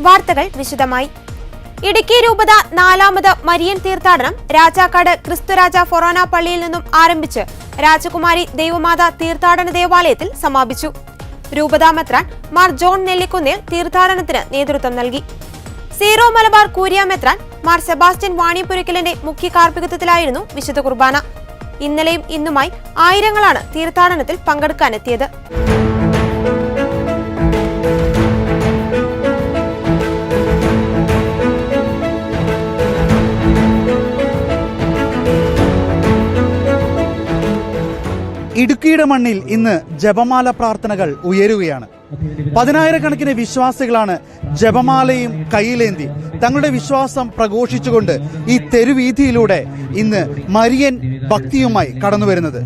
വാർത്തകൾ വിശദമായി. ഇടുക്കി രൂപത 4ാമത് മരിയൻ തീർത്ഥാടനം രാജാക്കാട് ക്രിസ്തുരാജ ഫൊറോന പള്ളിയിൽ നിന്നും ആരംഭിച്ച് രാജകുമാരി ദൈവമാതാ തീർത്ഥാടന ദേവാലയത്തിൽ സമാപിച്ചു. രൂപതാ മെത്രാൻ മാർ ജോൺ നെല്ലിക്കുന്നേൽ തീർത്ഥാടനത്തിന് നേതൃത്വം നൽകി. സീറോ മലബാർ കൂരിയ മെത്രാൻ മാർ സെബാസ്റ്റ്യൻ വാണിയപുരക്കലിന്റെ മുഖ്യ കാർമ്മികത്വത്തിലായിരുന്നു വിശുദ്ധ കുർബാന. ഇന്നലെയും ഇന്നുമായി ആയിരങ്ങളാണ് തീർത്ഥാടനത്തിൽ പങ്കെടുക്കാനെത്തിയത്. ഇടുക്കിയുടെ മണ്ണിൽ ഇന്ന് ജപമാല പ്രാർത്ഥനകൾ ഉയരുകയാണ്. പതിനായിരക്കണക്കിന് വിശ്വാസികളാണ് ജപമാലയും കയ്യിലേന്തി തങ്ങളുടെ വിശ്വാസം പ്രഘോഷിച്ചുകൊണ്ട് ഈ തെരുവീഥിയിലൂടെ ഇന്ന് മരിയൻ ഭക്തിയുമായി കടന്നുവരുന്നത്.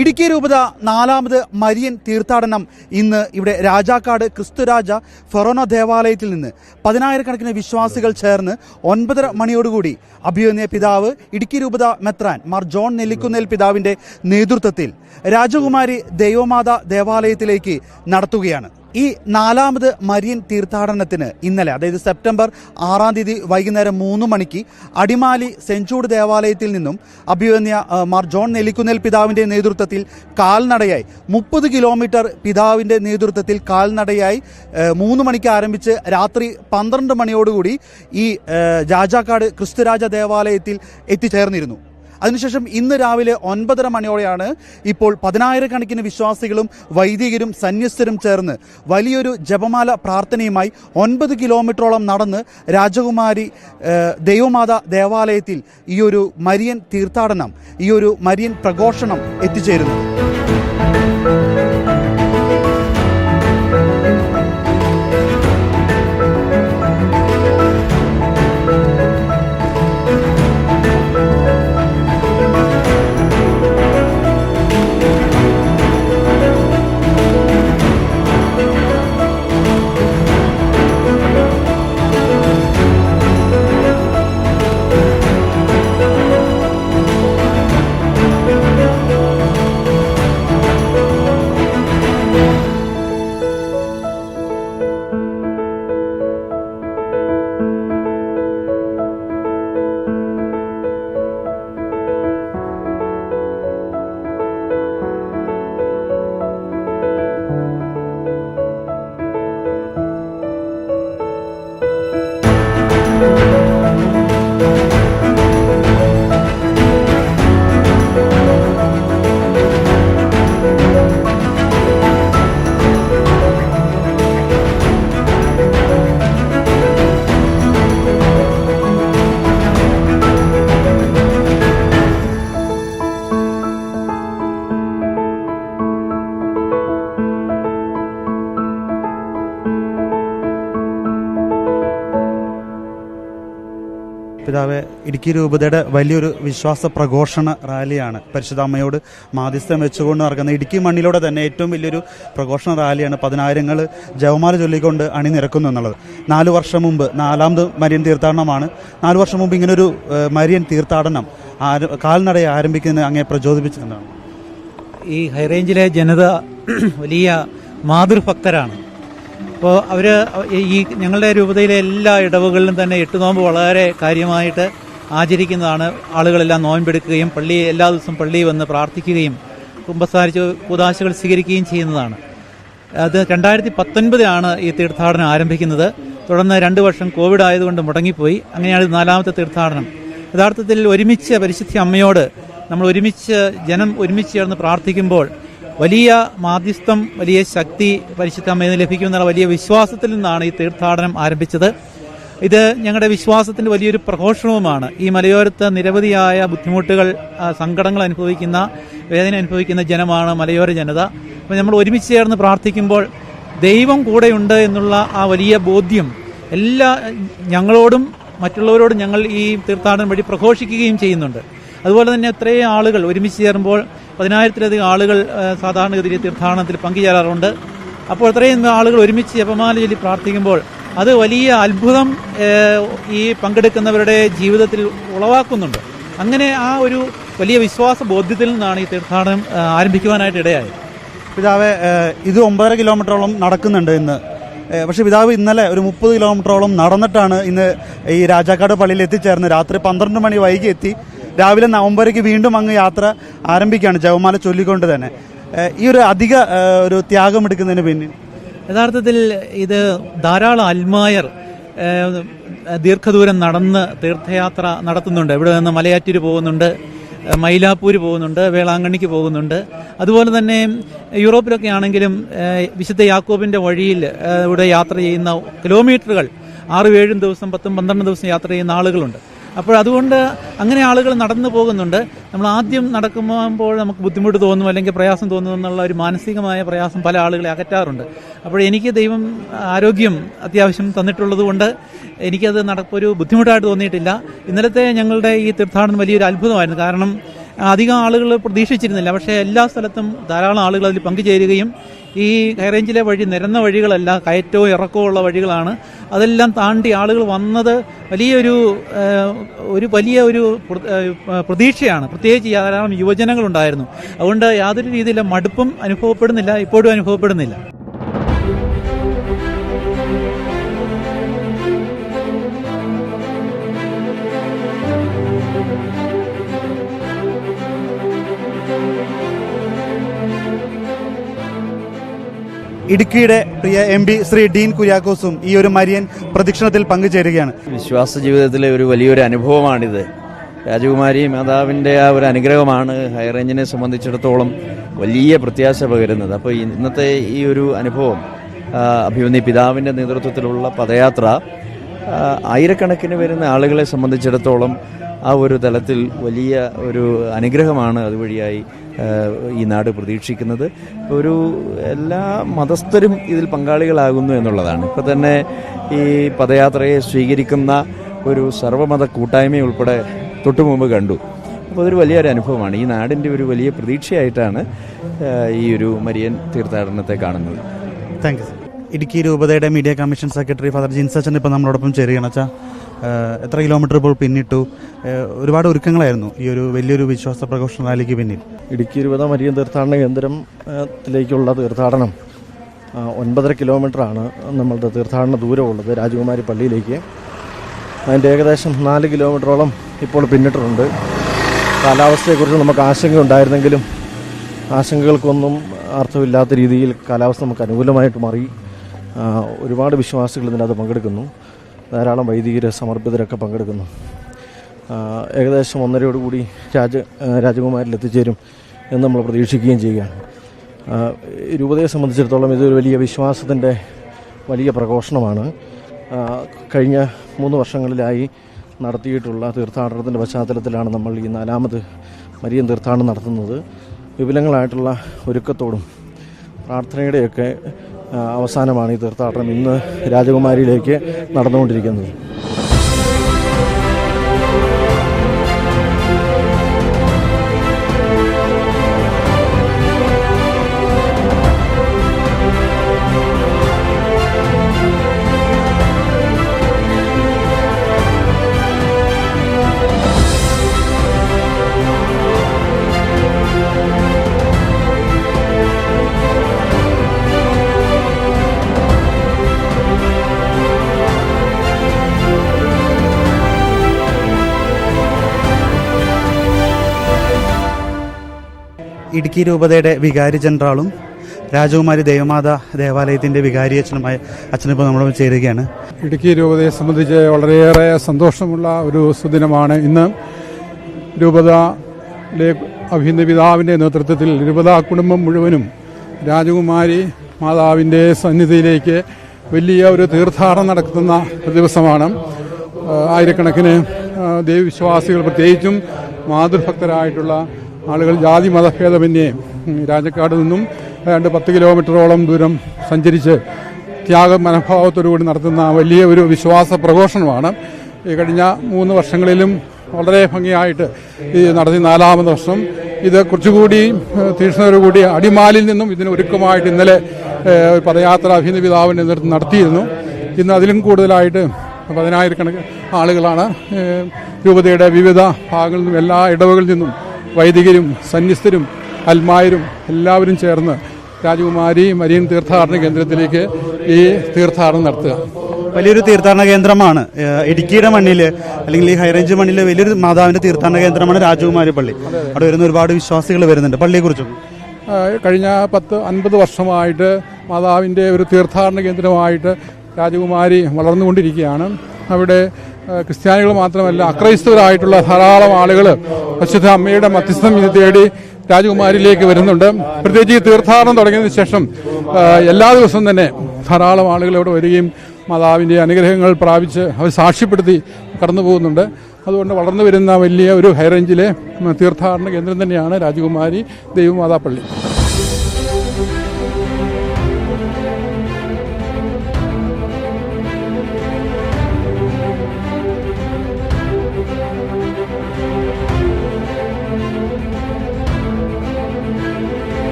ഇടുക്കി രൂപത 4ാമത് മരിയൻ തീർത്ഥാടനം ഇന്ന് ഇവിടെ രാജാക്കാട് ക്രിസ്തുരാജ ഫൊറോന ദേവാലയത്തിൽ നിന്ന് പതിനായിരക്കണക്കിന് വിശ്വാസികൾ ചേർന്ന് 9:30 മണിയോടുകൂടി അഭിമന്യ പിതാവ് ഇടുക്കി രൂപത മെത്രാൻ മാർ ജോൺ നെല്ലിക്കുന്നേൽ പിതാവിന്റെ നേതൃത്വത്തിൽ രാജകുമാരി ദൈവമാതാ ദേവാലയത്തിലേക്ക് നടത്തുകയാണ്. ഈ 4ാമത് മരിയൻ തീർത്ഥാടനത്തിന് ഇന്നലെ, അതായത് സെപ്റ്റംബർ 6-ാം തീയതി വൈകുന്നേരം 3 മണിക്ക് അടിമാലി സെന്റ് ജൂഡ് ദേവാലയത്തിൽ നിന്നും അഭിമന്യ മാർ ജോൺ നെല്ലിക്കുന്നേൽ പിതാവിന്റെ നേതൃത്വത്തിൽ കാൽനടയായി 30 കിലോമീറ്റർ പിതാവിന്റെ നേതൃത്വത്തിൽ കാൽനടയായി 3 മണിക്ക് ആരംഭിച്ച് രാത്രി 12 മണിയോടുകൂടി ഈ രാജാക്കാട് ക്രിസ്തുരാജ ദേവാലയത്തിൽ എത്തിച്ചേർന്നിരുന്നു. അതിനുശേഷം ഇന്ന് രാവിലെ 9:30 മണിയോടെയാണ് ഇപ്പോൾ 10,000 വിശ്വാസികളും വൈദികരും സന്യസ്തരും ചേർന്ന് വലിയൊരു ജപമാല പ്രാർത്ഥനയുമായി 9 കിലോമീറ്ററോളം നടന്ന് രാജകുമാരി ദൈവമാതാ ദേവാലയത്തിൽ ഈ ഒരു മരിയൻ തീർത്ഥാടനം, ഈ ഒരു മരിയൻ പ്രഘോഷണം എത്തിച്ചേരുന്നു. പിതാവെ, ഇടുക്കി രൂപതയുടെ വലിയൊരു വിശ്വാസ പ്രഘോഷണ റാലിയാണ് പരിശുദ്ധാമ്മയോട് മാധ്യസ്ഥം വെച്ചുകൊണ്ട് നടക്കുന്ന ഇടുക്കി മണ്ണിലൂടെ തന്നെ ഏറ്റവും വലിയൊരു പ്രഘോഷണ റാലിയാണ്. 10,000 ജപമാല ചൊല്ലിക്കൊണ്ട് അണിനിരക്കുന്നു എന്നുള്ളത്. 4 വർഷം മുമ്പ് 4ാമത് മരിയൻ തീർത്ഥാടനമാണ്. 4 വർഷം മുമ്പ് ഇങ്ങനൊരു മരിയൻ തീർത്ഥാടനം കാൽനടയെ ആരംഭിക്കുന്നതിന് അങ്ങേ പ്രചോദിപ്പിച്ചതാണ്. ഈ ഹൈറേഞ്ചിലെ ജനത വലിയ മാതൃഭക്തരാണ്. അപ്പോൾ അവർ ഈ ഞങ്ങളുടെ രൂപതയിലെ എല്ലാ ഇടവകളിലും തന്നെ 8 നോമ്പ് വളരെ കാര്യമായിട്ട് ആചരിക്കുന്നതാണ്. ആളുകളെല്ലാം നോയമ്പെടുക്കുകയും എല്ലാ ദിവസവും പള്ളിയിൽ വന്ന് പ്രാർത്ഥിക്കുകയും കുമ്പസാരിച്ച് കൂദാശകൾ സ്വീകരിക്കുകയും ചെയ്യുന്നതാണ്. അത് 2019 ഈ തീർത്ഥാടനം ആരംഭിക്കുന്നത്. തുടർന്ന് 2 വർഷം കോവിഡ് ആയതുകൊണ്ട് മുടങ്ങിപ്പോയി. അങ്ങനെയാണ് 4ാമത്തെ തീർത്ഥാടനം. യഥാർത്ഥത്തിൽ ഒരുമിച്ച് പരിശുദ്ധ അമ്മയോട് നമ്മൾ ജനം ഒരുമിച്ച് ചേർന്ന് പ്രാർത്ഥിക്കുമ്പോൾ വലിയ മാധ്യസ്ഥം, വലിയ ശക്തി പരിശുദ്ധ അമ്മയിൽ നിന്ന് ലഭിക്കുമെന്നുള്ള വലിയ വിശ്വാസത്തിൽ നിന്നാണ് ഈ തീർത്ഥാടനം ആരംഭിച്ചത്. ഇത് ഞങ്ങളുടെ വിശ്വാസത്തിന്റെ വലിയൊരു പ്രഘോഷണവുമാണ്. ഈ മലയോരത്ത് നിരവധിയായ ബുദ്ധിമുട്ടുകൾ, സങ്കടങ്ങൾ അനുഭവിക്കുന്ന, വേദന അനുഭവിക്കുന്ന ജനമാണ് മലയോര ജനത. അപ്പോൾ നമ്മൾ ഒരുമിച്ച് ചേർന്ന് പ്രാർത്ഥിക്കുമ്പോൾ ദൈവം കൂടെയുണ്ട് എന്നുള്ള ആ വലിയ ബോധ്യം ഞങ്ങളോടും മറ്റുള്ളവരോടും ഞങ്ങൾ ഈ തീർത്ഥാടനം വഴി പ്രഘോഷിക്കുകയും ചെയ്യുന്നുണ്ട്. അതുപോലെ തന്നെ ഇത്രയും ആളുകൾ ഒരുമിച്ച് ചേരുമ്പോൾ 10,000-ലധികം ആളുകൾ സാധാരണഗതിയിൽ തീർത്ഥാടനത്തിൽ പങ്കുചേരാറുണ്ട്. അപ്പോൾ ഇത്രയും ആളുകൾ ഒരുമിച്ച് ജപമാല ചൊല്ലി പ്രാർത്ഥിക്കുമ്പോൾ അത് വലിയ അത്ഭുതം ഈ പങ്കെടുക്കുന്നവരുടെ ജീവിതത്തിൽ ഉളവാക്കുന്നുണ്ട്. അങ്ങനെ ആ ഒരു വലിയ വിശ്വാസ ബോധ്യത്തിൽ നിന്നാണ് ഈ തീർത്ഥാടനം ആരംഭിക്കുവാനായിട്ട് ഇടയായത്. പിതാവെ, ഇത് 9.5 കിലോമീറ്ററോളം നടക്കുന്നുണ്ട് ഇന്ന്. പക്ഷേ പിതാവ് ഇന്നലെ ഒരു 30 കിലോമീറ്ററോളം നടന്നിട്ടാണ് ഇന്ന് ഈ രാജാക്കാട് പള്ളിയിൽ എത്തിച്ചേർന്ന്. രാത്രി 12 മണി വൈകി എത്തി. രാവിലെ 9:00 വീണ്ടും അങ്ങ് യാത്ര ആരംഭിക്കുകയാണ് ജപമാല ചൊല്ലിക്കൊണ്ട് തന്നെ. ഈ ഒരു അധിക ഒരു ത്യാഗം എടുക്കുന്നതിന് പിന്നിൽ യഥാർത്ഥത്തിൽ ഇത് ധാരാളം അൽമായർ ദീർഘദൂരം നടന്ന് തീർത്ഥയാത്ര നടത്തുന്നുണ്ട്. ഇവിടെ നിന്ന് മലയാറ്റൂർ പോകുന്നുണ്ട്, മൈലാപ്പൂര് പോകുന്നുണ്ട്, വേളാങ്കണ്ണിക്ക് പോകുന്നുണ്ട്. അതുപോലെ തന്നെ യൂറോപ്പിലൊക്കെ ആണെങ്കിലും വിശുദ്ധ യാക്കോബിൻ്റെ വഴിയിൽ ഇവിടെ യാത്ര ചെയ്യുന്ന കിലോമീറ്ററുകൾ 6-7 ദിവസം 10-12 ദിവസം യാത്ര ചെയ്യുന്ന ആളുകളുണ്ട്. അപ്പോൾ അതുകൊണ്ട് അങ്ങനെ ആളുകൾ നടന്നു പോകുന്നുണ്ട്. നമ്മൾ ആദ്യം നടക്കുമ്പോൾ നമുക്ക് ബുദ്ധിമുട്ട് തോന്നും, അല്ലെങ്കിൽ പ്രയാസം തോന്നും എന്നുള്ള ഒരു മാനസികമായ പ്രയാസം പല ആളുകളെ അകറ്റാറുണ്ട്. അപ്പോൾ എനിക്ക് ദൈവം ആരോഗ്യം അത്യാവശ്യം തന്നിട്ടുള്ളത് കൊണ്ട് എനിക്കത് ഒരു ബുദ്ധിമുട്ടായിട്ട് തോന്നിയിട്ടില്ല. ഇന്നലത്തെ ഞങ്ങളുടെ ഈ തീർത്ഥാടനം വലിയൊരു അത്ഭുതമായിരുന്നു. കാരണം അധികം ആളുകൾ പ്രതീക്ഷിച്ചിരുന്നില്ല, പക്ഷേ എല്ലാ സ്ഥലത്തും ധാരാളം ആളുകൾ അതിൽ പങ്കുചേരുകയും ഈ ഹൈറേഞ്ചിലെ വഴി നിരന്ന വഴികളല്ല, കയറ്റവും ഇറക്കവും ഉള്ള വഴികളാണ്. അതെല്ലാം താണ്ടി ആളുകൾ വന്നത് വലിയൊരു പ്രതീക്ഷയാണ്. പ്രത്യേകിച്ച് ധാരാളം യുവജനങ്ങളുണ്ടായിരുന്നു. അതുകൊണ്ട് യാതൊരു രീതിയിലും മടുപ്പും അനുഭവപ്പെടുന്നില്ല, ഇപ്പോഴും അനുഭവപ്പെടുന്നില്ല. ഇടുക്കിയുടെ പ്രിയ MP ശ്രീ ഡീൻ കുര്യാക്കോസും ഈ ഒരു മരിയൻ പ്രദക്ഷിണത്തിൽ പങ്കുചേരുകയാണ്. വിശ്വാസ ജീവിതത്തിലെ ഒരു വലിയൊരു അനുഭവമാണിത്. രാജകുമാരി മാതാവിൻ്റെ ആ ഒരു അനുഗ്രഹമാണ് ഹൈറേഞ്ചിനെ സംബന്ധിച്ചിടത്തോളം വലിയ പ്രത്യാശ പകരുന്നത്. അപ്പോൾ ഇന്നത്തെ ഈ ഒരു അനുഭവം അഭിമന്യ പിതാവിൻ്റെ നേതൃത്വത്തിലുള്ള പദയാത്ര ആയിരക്കണക്കിന് വരുന്ന ആളുകളെ സംബന്ധിച്ചിടത്തോളം ആ ഒരു തലത്തിൽ വലിയ ഒരു അനുഗ്രഹമാണ് അതുവഴിയായി ഈ നാട് പ്രതീക്ഷിക്കുന്നത്. ഒരു എല്ലാ മതസ്ഥരും ഇതിൽ പങ്കാളികളാകുന്നു എന്നുള്ളതാണ്. ഇപ്പോൾ തന്നെ ഈ പദയാത്രയെ സ്വീകരിക്കുന്ന ഒരു സർവ്വമത കൂട്ടായ്മ ഉൾപ്പെടെ തൊട്ടു മുമ്പ് കണ്ടു. അപ്പോൾ അതൊരു വലിയൊരു അനുഭവമാണ്. ഈ നാടിൻ്റെ ഒരു വലിയ പ്രതീക്ഷയായിട്ടാണ് ഈ ഒരു മരിയൻ തീർത്ഥാടനത്തെ കാണുന്നത്. Thank you. ഇടുക്കി രൂപതയുടെ മീഡിയ കമ്മീഷൻ സെക്രട്ടറി ഫാദർ ജിൻസച്ചൻ ഇപ്പോൾ നമ്മളോടൊപ്പം ചേരുകയാണ്. അച്ഛാ, എത്ര കിലോമീറ്റർ ഇപ്പോൾ പിന്നിട്ടു? ഒരുപാട് ഒരുക്കങ്ങളായിരുന്നു ഈ ഒരു വലിയൊരു വിശ്വാസ പ്രഘോഷണ റാലിക്ക് പിന്നിൽ. ഇടുക്കി രൂപത മരിയൻ തീർത്ഥാടന കേന്ദ്രത്തിലേക്കുള്ള തീർത്ഥാടനം 9.5 കിലോമീറ്ററാണ് നമ്മളുടെ തീർത്ഥാടന ദൂരമുള്ളത് രാജകുമാരി പള്ളിയിലേക്ക്. അതിൻ്റെ ഏകദേശം 4 കിലോമീറ്ററോളം ഇപ്പോൾ പിന്നിട്ടിട്ടുണ്ട്. കാലാവസ്ഥയെക്കുറിച്ച് നമുക്ക് ആശങ്കയുണ്ടായിരുന്നെങ്കിലും ആശങ്കകൾക്കൊന്നും അർത്ഥമില്ലാത്ത രീതിയിൽ കാലാവസ്ഥ നമുക്ക് അനുകൂലമായിട്ട് മാറി. ഒരുപാട് വിശ്വാസികൾ ഇതിനകത്ത് പങ്കെടുക്കുന്നു. ധാരാളം വൈദികർ സമർപ്പിതരൊക്കെ പങ്കെടുക്കുന്നു. ഏകദേശം 1:30 രാജകുമാരിൽ എത്തിച്ചേരും എന്ന് നമ്മൾ പ്രതീക്ഷിക്കുകയും ചെയ്യുകയാണ്. രൂപതയെ സംബന്ധിച്ചിടത്തോളം ഇതൊരു വലിയ വിശ്വാസത്തിൻ്റെ വലിയ പ്രഘോഷണമാണ്. കഴിഞ്ഞ 3 വർഷങ്ങളിലായി നടത്തിയിട്ടുള്ള തീർത്ഥാടനത്തിൻ്റെ പശ്ചാത്തലത്തിലാണ് നമ്മൾ ഈ 4ാമത് മരിയൻ തീർത്ഥാടനം നടത്തുന്നത്. വിപുലങ്ങളായിട്ടുള്ള ഒരുക്കത്തോടും പ്രാർത്ഥനയുടെയൊക്കെ അവസാനമാണ് ഈ തീർത്ഥാടനം ഇന്ന് രാജകുമാരിയിലേക്ക് നടന്നുകൊണ്ടിരിക്കുന്നത്. ഇടുക്കി രൂപതയുടെ വികാരി ജനറാളും രാജകുമാരി ദേവമാതാ ദേവാലയത്തിൻ്റെ വികാരി അച്ഛനിപ്പോൾ നമ്മളോട് ചേരുകയാണ്. ഇടുക്കി രൂപതയെ സംബന്ധിച്ച് വളരെയേറെ സന്തോഷമുള്ള ഒരു സുദിനമാണ് ഇന്ന്. രൂപതയിലെ അഭിനന്ദ പിതാവിൻ്റെ നേതൃത്വത്തിൽ രൂപതാ കുടുംബം മുഴുവനും രാജകുമാരി മാതാവിൻ്റെ സന്നിധിയിലേക്ക് വലിയ ഒരു തീർത്ഥാടനം നടത്തുന്ന ദിവസമാണ്. ആയിരക്കണക്കിന് ദൈവവിശ്വാസികൾ, പ്രത്യേകിച്ചും മാതൃഭക്തരായിട്ടുള്ള ആളുകൾ ജാതി മതഭേദമന്യേ രാജക്കാട് നിന്നും 10 കിലോമീറ്ററോളം ദൂരം സഞ്ചരിച്ച് ത്യാഗ മനോഭാവത്തോടുകൂടി നടത്തുന്ന വലിയ ഒരു വിശ്വാസ പ്രഘോഷണമാണ്. ഈ കഴിഞ്ഞ 3 വർഷങ്ങളിലും വളരെ ഭംഗിയായിട്ട് ഈ നടത്തി 4ാമത് വർഷം ഇത് കുറച്ചുകൂടി തീക്ഷ്ണതയോടുകൂടി അടിമാലിൽ നിന്നും ഇതിന് ഒരുക്കമായിട്ട് ഇന്നലെ പദയാത്ര അഭിനന്ദ പിതാവിൻ്റെ നേതൃത്വം നടത്തിയിരുന്നു. ഇന്ന് അതിലും കൂടുതലായിട്ട് 10,000 ആളുകളാണ് രൂപതയുടെ വിവിധ ഭാഗങ്ങളിൽ നിന്നും എല്ലാ ഇടവകളിൽ നിന്നും വൈദികരും സന്യസ്തരും അൽമായരും എല്ലാവരും ചേർന്ന് രാജകുമാരി മരിയൻ തീർത്ഥാടന കേന്ദ്രത്തിലേക്ക് ഈ തീർത്ഥാടനം നടത്തുക. വലിയൊരു തീർത്ഥാടന കേന്ദ്രമാണ് ഇടുക്കിയുടെ മണ്ണിൽ, അല്ലെങ്കിൽ ഈ ഹൈറേഞ്ച് മണ്ണിലെ വലിയൊരു മാതാവിന്റെ തീർത്ഥാടന കേന്ദ്രമാണ് രാജകുമാരി പള്ളി. അവിടെ വരുന്ന ഒരുപാട് വിശ്വാസികൾ വരുന്നുണ്ട്. പള്ളിയെക്കുറിച്ചും കഴിഞ്ഞ 10-50 വർഷമായിട്ട് മാതാവിൻ്റെ ഒരു തീർത്ഥാടന കേന്ദ്രമായിട്ട് രാജകുമാരി വളർന്നുകൊണ്ടിരിക്കുകയാണ്. അവിടെ ക്രിസ്ത്യാനികൾ മാത്രമല്ല, അക്രൈസ്തവരായിട്ടുള്ള ധാരാളം ആളുകൾ പരിശുദ്ധ അമ്മയുടെ മധ്യസ്ഥം തേടി രാജകുമാരിയിലേക്ക് വരുന്നുണ്ട്. പ്രത്യേകിച്ച് ഈ തീർത്ഥാടനം തുടങ്ങിയതിന് ശേഷം എല്ലാ ദിവസവും തന്നെ ധാരാളം ആളുകൾ ഇവിടെ വരികയും മാതാവിൻ്റെ അനുഗ്രഹങ്ങൾ പ്രാപിച്ച് അവർ സാക്ഷ്യപ്പെടുത്തി കടന്നു പോകുന്നുണ്ട്. അതുകൊണ്ട് വളർന്നു വരുന്ന വലിയ ഒരു ഹൈറേഞ്ചിലെ തീർത്ഥാടന കേന്ദ്രം തന്നെയാണ് രാജകുമാരി ദൈവമാതാ പള്ളി.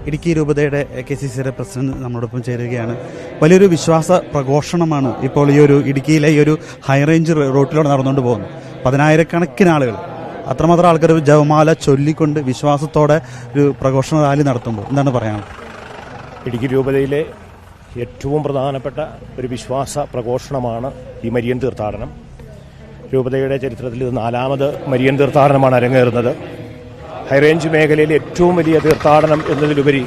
ഇടുക്കി രൂപതയുടെ KCCയുടെ പ്രസിഡന്റ് നമ്മളോടൊപ്പം ചേരുകയാണ്. വലിയൊരു വിശ്വാസ പ്രഘോഷണമാണ് ഇപ്പോൾ ഈ ഒരു ഇടുക്കിയിലെ ഈ ഒരു ഹൈറേഞ്ച് റൂട്ടിലൂടെ നടന്നുകൊണ്ട് പോകുന്നത്. 10,000-കണക്കിന് ആളുകൾ, അത്രമാത്രം ആൾക്കാർ ജപമാല ചൊല്ലിക്കൊണ്ട് വിശ്വാസത്തോടെ ഒരു പ്രഘോഷണ റാലി നടത്തുമ്പോൾ എന്താണ് പറയാനുള്ളത്? ഇടുക്കി രൂപതയിലെ ഏറ്റവും പ്രധാനപ്പെട്ട ഒരു വിശ്വാസ പ്രഘോഷണമാണ് ഈ മരിയൻ തീർത്ഥാടനം. രൂപതയുടെ ചരിത്രത്തിൽ ഇത് 4ാമത് മരിയൻ തീർത്ഥാടനമാണ് അരങ്ങേറുന്നത്. ഹൈറേഞ്ച് മേഖലയിലെ ഏറ്റവും വലിയ തീർത്ഥാടനം എന്നതിലുപരി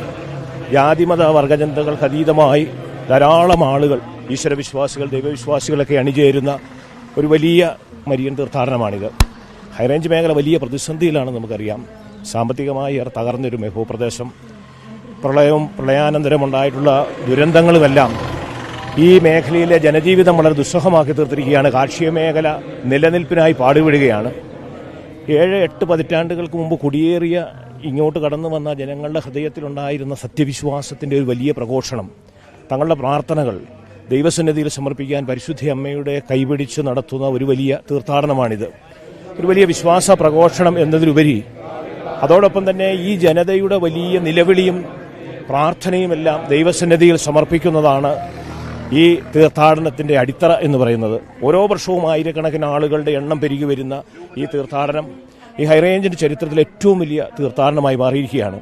ജാതിമത വർഗജനതകൾക്ക് അതീതമായി ധാരാളം ആളുകൾ, ഈശ്വരവിശ്വാസികൾ, ദൈവവിശ്വാസികളൊക്കെ അണിചേരുന്ന ഒരു വലിയ മരിയൻ തീർത്ഥാടനമാണിത്. ഹൈറേഞ്ച് മേഖല വലിയ പ്രതിസന്ധിയിലാണ്, നമുക്കറിയാം. സാമ്പത്തികമായി ഏറെ തകർന്നൊരു ഭൂപ്രദേശം, പ്രളയവും പ്രളയാനന്തരമുണ്ടായിട്ടുള്ള ദുരന്തങ്ങളുമെല്ലാം ഈ മേഖലയിലെ ജനജീവിതം വളരെ ദുസ്സഹമാക്കി തീർത്തിരിക്കുകയാണ്. കാർഷിക മേഖല നിലനിൽപ്പിനായി പാടുപെടുകയാണ്. 7-8 പതിറ്റാണ്ടുകൾക്ക് മുമ്പ് കുടിയേറിയ ഇങ്ങോട്ട് കടന്നു വന്ന ജനങ്ങളുടെ ഹൃദയത്തിലുണ്ടായിരുന്ന സത്യവിശ്വാസത്തിൻ്റെ ഒരു വലിയ പ്രഘോഷണം, തങ്ങളുടെ പ്രാർത്ഥനകൾ ദൈവസന്നിധിയിൽ സമർപ്പിക്കാൻ പരിശുദ്ധ അമ്മയുടെ കൈപിടിച്ച് നടത്തുന്ന ഒരു വലിയ തീർത്ഥാടനമാണിത്. ഒരു വലിയ വിശ്വാസ പ്രഘോഷണം എന്നതിലുപരി അതോടൊപ്പം തന്നെ ഈ ജനതയുടെ വലിയ നിലവിളിയും പ്രാർത്ഥനയുമെല്ലാം ദൈവസന്നിധിയിൽ സമർപ്പിക്കുന്നതാണ് ഈ തീർത്ഥാടനത്തിന്റെ അടിത്തറ എന്ന് പറയുന്നത്. ഓരോ വർഷവും ആയിരക്കണക്കിന് ആളുകളുടെ എണ്ണം പെരുകി വരുന്ന ഈ തീർത്ഥാടനം ഈ ഹൈറേഞ്ചിന്റെ ചരിത്രത്തിലെ ഏറ്റവും വലിയ തീർത്ഥാടനമായി മാറിയിരിക്കുകയാണ്.